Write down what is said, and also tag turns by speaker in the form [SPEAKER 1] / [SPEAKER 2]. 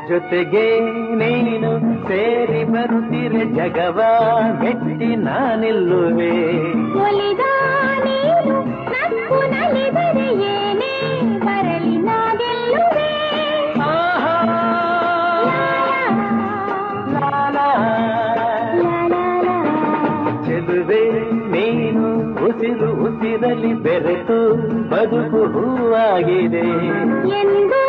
[SPEAKER 1] ಜೊತೆಗೆ ನೀನು ಸೇರಿ ಬರುತ್ತಿರೆ ಜಗವ ಮೆಟ್ಟಿ ನಾನಿಲ್ಲುವೆ.
[SPEAKER 2] ಒಲಿದ ನೀನು ನಕ್ಕು ನಲಿದರೆ ಏನೇ ಬರಲಿ ನಾ ಗೆಲ್ಲುವೆ.
[SPEAKER 1] ಚೆಲುವೆ ನೀನು ಉಸಿರು ಉಸಿರಲಿ ಬೆರೆತು ಬದುಕು ಹೂವಾಗಿದೆ
[SPEAKER 2] ಎಂದು